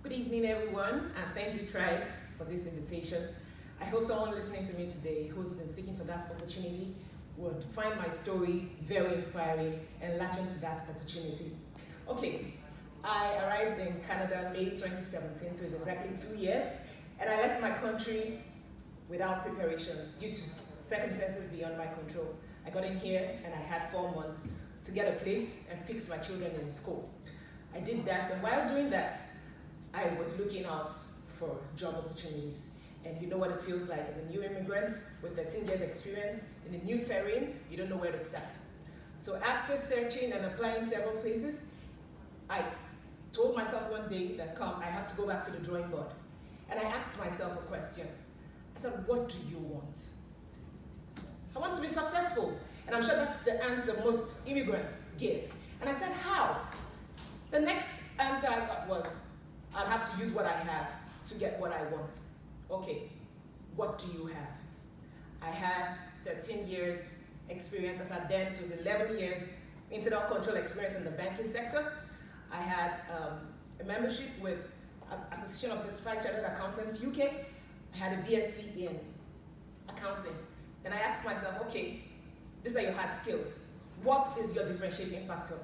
Good evening, everyone, and thank you, TRIEC, for this invitation. I hope someone listening to me today who's been seeking for that opportunity would find my story very inspiring and latch onto that opportunity. Okay, I arrived in Canada May 2017, so it's exactly 2 years, and I left my country without preparations due to circumstances beyond my control. I got in here and I had 4 months to get a place and fix my children in school. I did that, and while doing that, I was looking out for job opportunities. And you know what it feels like as a new immigrant with 13 years experience in a new terrain, you don't know where to start. So after searching and applying several places, I told myself one day that I have to go back to the drawing board. And I asked myself a question. I said, what do you want? I want to be successful. And I'm sure that's the answer most immigrants give. And I said, how? The next answer I got was, I'll have to use what I have to get what I want. Okay, what do you have? I had 13 years experience. As at then, it was 11 years internal control experience in the banking sector. I had a membership with Association of Certified Chartered Accountants UK. I had a BSc in accounting. And I asked myself, okay, these are your hard skills. What is your differentiating factor?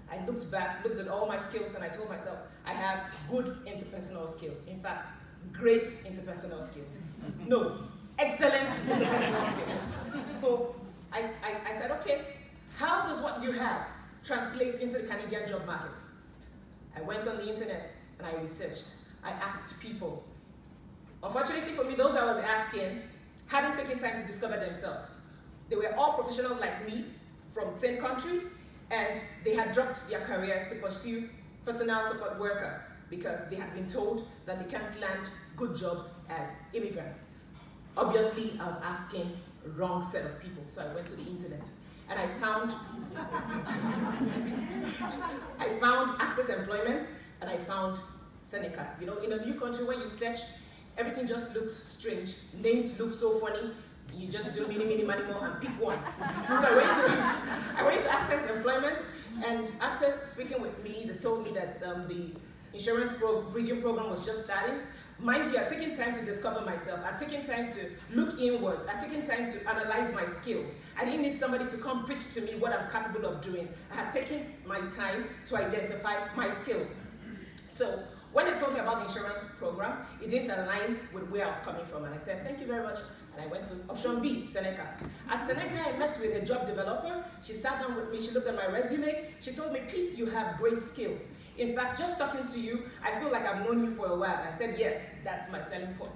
I looked back, looked at all my skills, and I told myself, I have good interpersonal skills. In fact, great interpersonal skills. No, excellent interpersonal skills. So I said, okay, how does what you have translate into the Canadian job market? I went on the internet and I researched. I asked people. Unfortunately for me, those I was asking hadn't taken time to discover themselves. They were all professionals like me from the same country, and they had dropped their careers to pursue personal support worker because they had been told that they can't land good jobs as immigrants. Obviously, I was asking the wrong set of people, so I went to the internet and I found Access Employment and I found Seneca. You know, in a new country, when you search, everything just looks strange. Names look so funny. You just do mini, money more and pick one. So I went to Access Employment, and after speaking with me, they told me that the insurance bridging program was just starting. Mind you, I'd taken time to discover myself. I'd taken time to look inwards. I'd taken time to analyze my skills. I didn't need somebody to come preach to me what I'm capable of doing. I had taken my time to identify my skills. So when they told me about the insurance program, it didn't align with where I was coming from. And I said, thank you very much. And I went to option B, Seneca. At Seneca, I met with a job developer. She sat down with me, she looked at my resume. She told me, Peace, you have great skills. In fact, just talking to you, I feel like I've known you for a while. I said, yes, that's my selling point.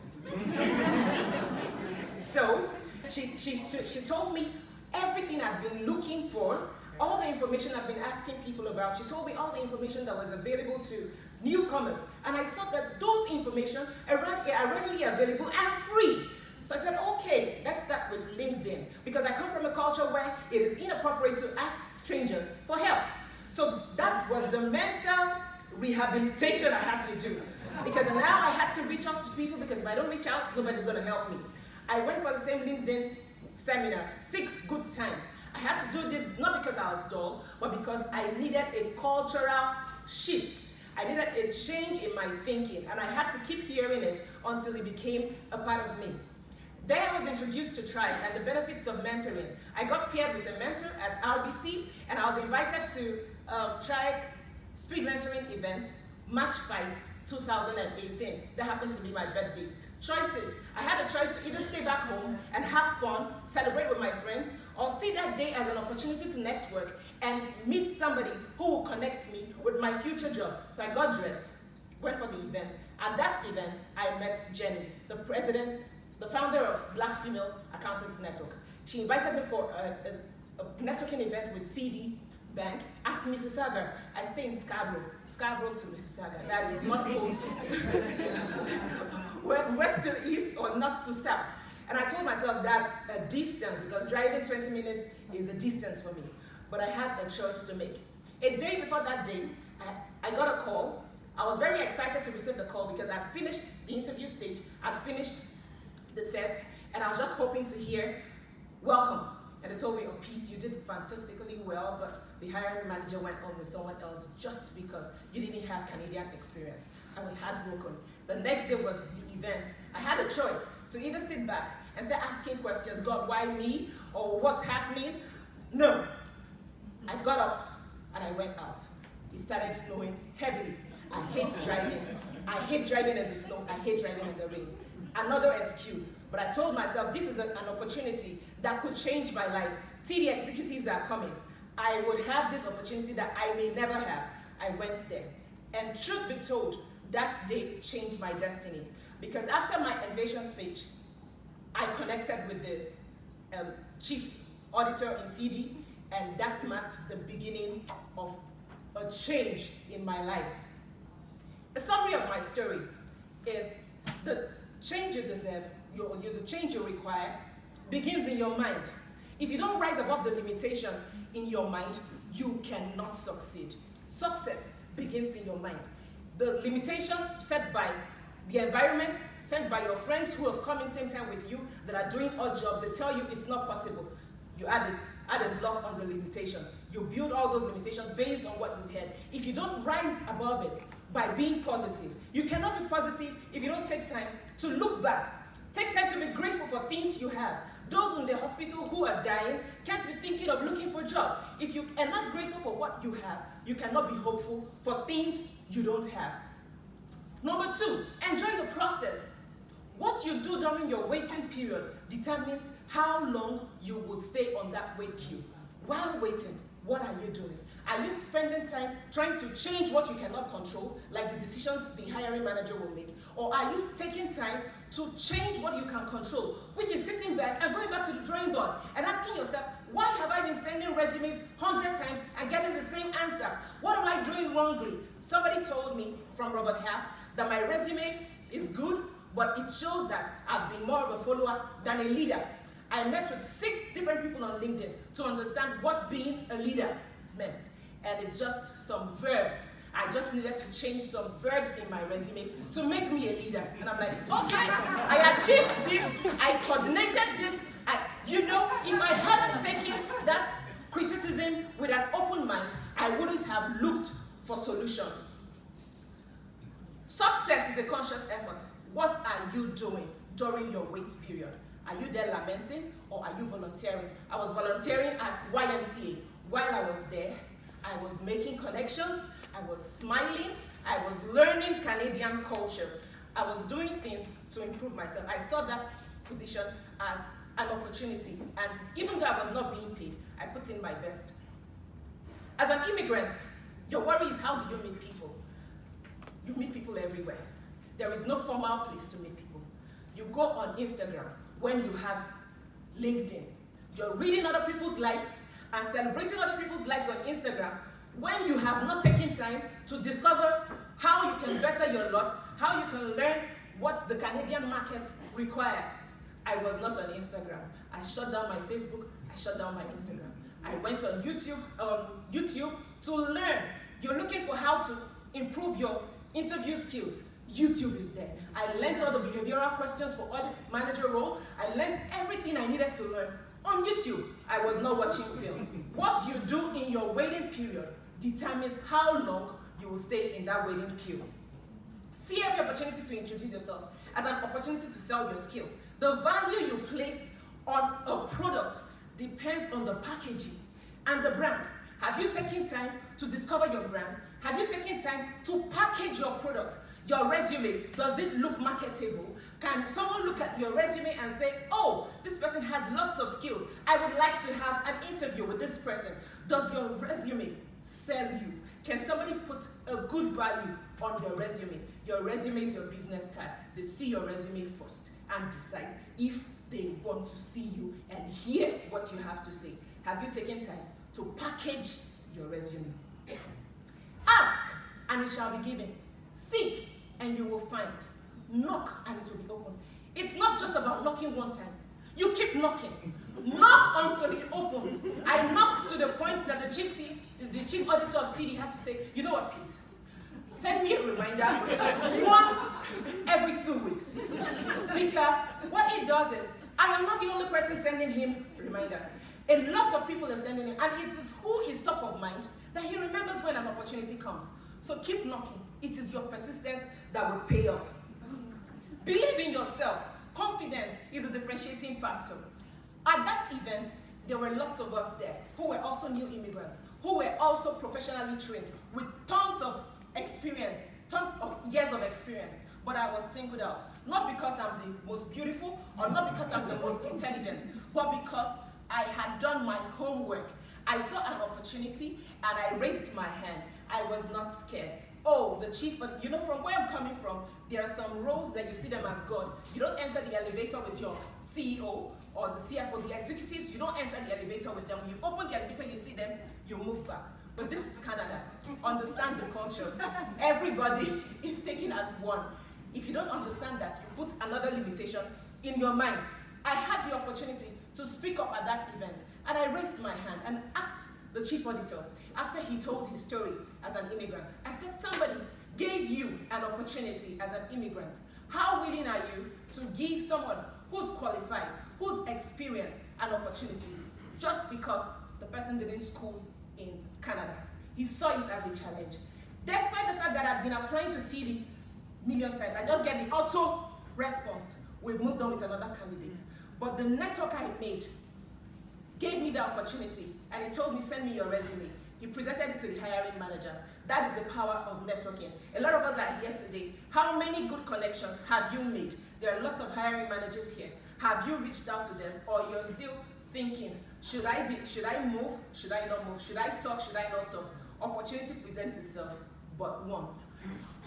So she told me everything I've been looking for, all the information I've been asking people about. She told me all the information that was available to newcomers. And I saw that those information are readily available and free. So I said, okay, let's start with LinkedIn, because I come from a culture where it is inappropriate to ask strangers for help. So that was the mental rehabilitation I had to do, because now I had to reach out to people, because if I don't reach out, nobody's going to help me. I went for the same LinkedIn seminar 6 good times. I had to do this not because I was dull, but because I needed a cultural shift. I needed a change in my thinking, and I had to keep hearing it until it became a part of me. There I was introduced to TRIEC and the benefits of mentoring. I got paired with a mentor at RBC, and I was invited to TRIEC Speed Mentoring event, March 5, 2018. That happened to be my birthday. Choices. I had a choice to either stay back home and have fun, celebrate with my friends, or see that day as an opportunity to network and meet somebody who will connect me with my future job. So I got dressed, went for the event. At that event, I met Jenny, the founder of Black Female Accountants Network. She invited me for a networking event with TD Bank at Mississauga. I stay in Scarborough to Mississauga. That is not close. West to east or north to south. And I told myself that's a distance, because driving 20 minutes is a distance for me. But I had a choice to make. A day before that day, I got a call. I was very excited to receive the call because I'd finished the interview stage, I'd finished the test, and I was just hoping to hear, welcome. And they told me, oh, Peace, you did fantastically well, but the hiring manager went on with someone else just because you didn't have Canadian experience. I was heartbroken. The next day was the event. I had a choice to either sit back and start asking questions, God, why me? Or what's happening? No. I got up and I went out. It started snowing heavily. I hate driving. I hate driving in the snow. I hate driving in the rain. Another excuse. But I told myself this is an opportunity that could change my life. TD executives are coming. I would have this opportunity that I may never have. I went there. And truth be told, that day changed my destiny. Because after my elevation speech, I connected with the chief auditor in TD, and that marked the beginning of a change in my life. A summary of my story is the change you deserve, the change you require, begins in your mind. If you don't rise above the limitation in your mind, you cannot succeed. Success begins in your mind. The limitation set by the environment, set by your friends who have come in same time with you that are doing odd jobs, they tell you it's not possible. You add a block on the limitation. You build all those limitations based on what you've heard. If you don't rise above it by being positive, you cannot be positive if you don't take time to look back. Take time to be grateful for things you have. Those in the hospital who are dying can't be thinking of looking for a job. If you are not grateful for what you have, you cannot be hopeful for things you don't have. Number 2, enjoy the process. What you do during your waiting period determines how long you would stay on that wait queue. While waiting, what are you doing? Are you spending time trying to change what you cannot control, like the decisions the hiring manager will make? Or are you taking time to change what you can control, which is sitting back and going back to the drawing board and asking yourself, why have I been sending resumes 100 times and getting the same answer? What am I doing wrongly? Somebody told me from Robert Half that my resume is good, but it shows that I've been more of a follower than a leader. I met with 6 different people on LinkedIn to understand what being a leader meant. And it's just some verbs. I just needed to change some verbs in my resume to make me a leader. And I'm like, okay, I achieved this, I coordinated this. If I hadn't taken that criticism with an open mind, I wouldn't have looked for solution. Success is a conscious effort. What are you doing during your wait period? Are you there lamenting or are you volunteering? I was volunteering at YMCA. While I was there, I was making connections, I was smiling, I was learning Canadian culture. I was doing things to improve myself. I saw that position as an opportunity, and even though I was not being paid, I put in my best. As an immigrant, your worry is how do you meet people? You meet people everywhere. There is no formal place to meet people. You go on Instagram when you have LinkedIn. You're reading other people's lives and celebrating other people's lives on Instagram when you have not taken time to discover how you can better your lot, how you can learn what the Canadian market requires. I was not on Instagram. I shut down my Facebook, I shut down my Instagram. I went on YouTube to learn. You're looking for how to improve your interview skills. YouTube is there. I learned all the behavioral questions for audit manager role. I learned everything I needed to learn on YouTube. I was not watching film. What you do in your waiting period determines how long you will stay in that waiting queue. See every opportunity to introduce yourself as an opportunity to sell your skill. The value you place on a product depends on the packaging and the brand. Have you taken time to discover your brand? Have you taken time to package your product? Your resume, does it look marketable? Can someone look at your resume and say, oh, this person has lots of skills. I would like to have an interview with this person. Does your resume sell you? Can somebody put a good value on your resume? Your resume is your business card. They see your resume first and decide if they want to see you and hear what you have to say. Have you taken time to package your resume? Ask, and it shall be given. Seek, and you will find. Knock, and it will be open. It's not just about knocking one time. You keep knocking. Knock until it opens. I knocked to the point that the chief auditor of TD had to say, you know what, please? Send me a reminder once every 2 weeks. Because what it does is, I am not the only person sending him a reminder. A lot of people are sending him, and it is who is top of mind that he remembers when an opportunity comes. So keep knocking. It is your persistence that will pay off. Believe in yourself. Confidence is a differentiating factor. At that event, there were lots of us there who were also new immigrants, who were also professionally trained with tons of experience, tons of years of experience. But I was singled out, not because I'm the most beautiful or not because I'm the most intelligent, but because I had done my homework. I saw an opportunity and I raised my hand. I was not scared. Oh, the chief, but you know, from where I'm coming from, there are some roles that you see them as God. You don't enter the elevator with your CEO or the CFO, the executives, you don't enter the elevator with them. When you open the elevator, you see them, you move back. But this is Canada. Understand the culture. Everybody is taken as one. If you don't understand that, you put another limitation in your mind. I had the opportunity to speak up at that event, and I raised my hand and asked the chief auditor, after he told his story as an immigrant, I said, somebody gave you an opportunity as an immigrant. How willing are you to give someone who's qualified, who's experienced, an opportunity just because the person didn't school in Canada? He saw it as a challenge. Despite the fact that I've been applying to TD million times, I just get the auto response. We've moved on with another candidate. But the network I made gave me the opportunity, and he told me, send me your resume. He presented it to the hiring manager. That is the power of networking. A lot of us are here today. How many good connections have you made? There are lots of hiring managers here. Have you reached out to them, or you're still thinking, should I move? Should I not move? Should I talk? Should I not talk? Opportunity presents itself, but once.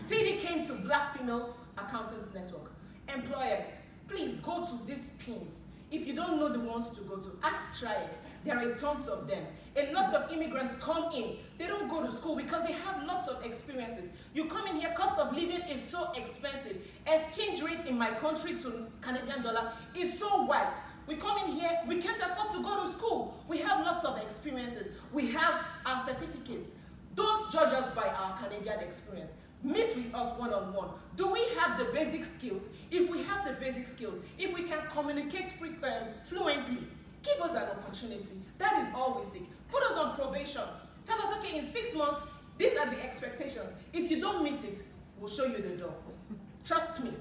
TD came to Black Female Accountants Network. Employers, please go to these pins. If you don't know the ones to go to, ask TRIEC. There are tons of them. A lot of immigrants come in. They don't go to school because they have lots of experiences. You come in here, cost of living is so expensive. Exchange rate in my country to Canadian dollar is so wide. We come in here, we can't afford to go to school. We have lots of experiences. We have our certificates. Don't judge us by our Canadian experience. Meet with us one-on-one. Do we have the basic skills? If we have the basic skills, if we can communicate fluently, give us an opportunity. That is all we seek. Put us on probation. Tell us, okay, in 6 months, these are the expectations. If you don't meet it, we'll show you the door. Trust me.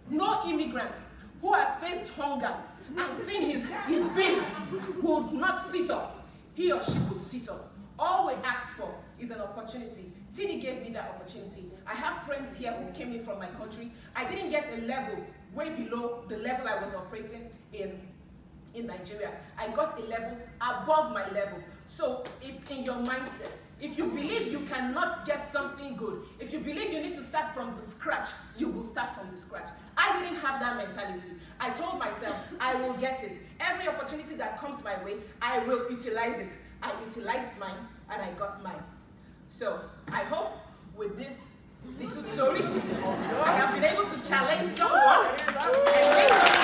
No immigrant who has faced hunger and seen his bills would not sit up. He or she would sit up. All we ask for is an opportunity. TD gave me that opportunity. I have friends here who came in from my country. I didn't get a level way below the level I was operating in Nigeria. I got a level above my level. So it's in your mindset. If you believe you cannot get something good, if you believe you need to start from the scratch, you will start from the scratch. I didn't have that mentality. I told myself, I will get it. Every opportunity that comes my way, I will utilize it. I utilized mine, and I got mine. So I hope with this little story, I have been able to challenge someone and make